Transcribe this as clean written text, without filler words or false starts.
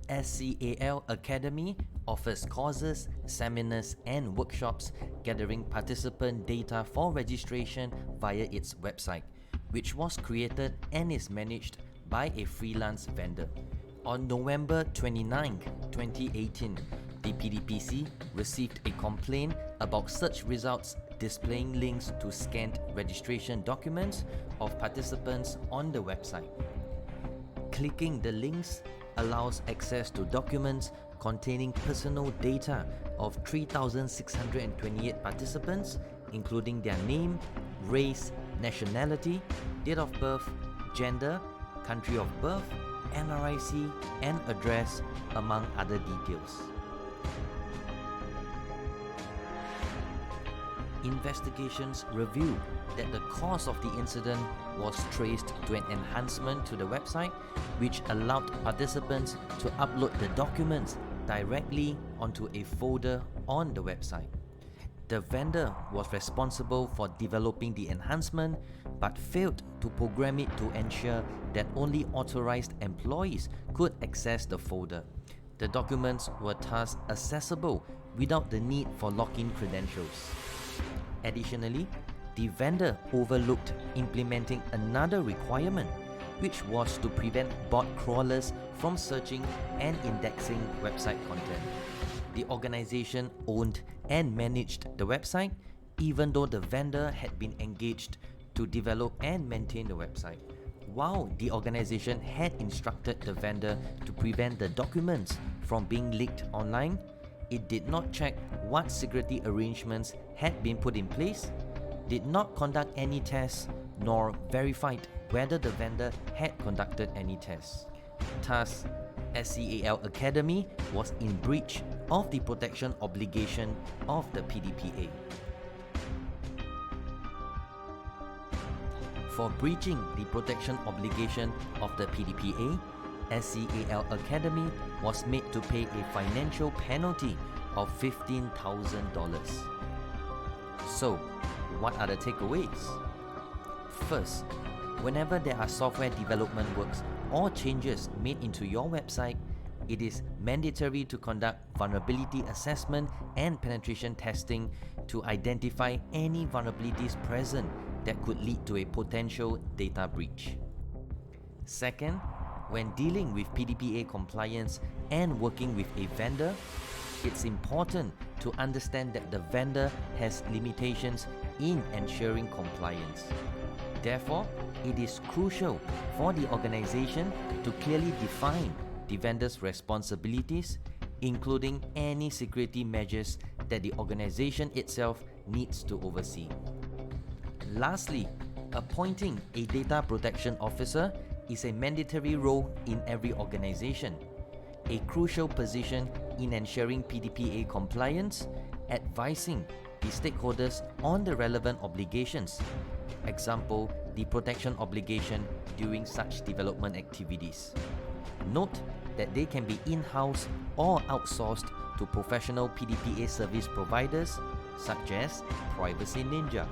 SCAL Academy offers courses, seminars, and workshops gathering participant data for registration via its website, which was created and is managed by a freelance vendor. On November 29, 2018, the PDPC received a complaint about search results displaying links to scanned registration documents of participants on the website. Clicking the links allows access to documents containing personal data of 3,628 participants, including their name, race, nationality, date of birth, gender, country of birth, NRIC, and address, among other details. Investigations revealed that the cause of the incident was traced to an enhancement to the website, which allowed participants to upload the documents directly onto a folder on the website. The vendor was responsible for developing the enhancement but failed to program it to ensure that only authorized employees could access the folder. The documents were thus accessible without the need for login credentials. Additionally, the vendor overlooked implementing another requirement, which was to prevent bot crawlers from searching and indexing website content. The organization owned and managed the website, even though the vendor had been engaged to develop and maintain the website. While the organization had instructed the vendor to prevent the documents from being leaked online, it did not check what security arrangements had been put in place, did not conduct any tests, nor verified whether the vendor had conducted any tests. Thus, SCAL Academy was in breach of the protection obligation of the PDPA. For breaching the protection obligation of the PDPA, SCAL Academy was made to pay a financial penalty of $15,000. So, what are the takeaways? First, whenever there are software development works or changes made into your website, it is mandatory to conduct vulnerability assessment and penetration testing to identify any vulnerabilities present that could lead to a potential data breach. Second, when dealing with PDPA compliance and working with a vendor, it's important to understand that the vendor has limitations in ensuring compliance. Therefore, it is crucial for the organization to clearly define the vendor's responsibilities, including any security measures that the organization itself needs to oversee. Lastly, appointing a data protection officer is a mandatory role in every organization, a crucial position in ensuring PDPA compliance, advising the stakeholders on the relevant obligations, example, the protection obligation during such development activities. Note that they can be in-house or outsourced to professional PDPA service providers such as Privacy Ninja.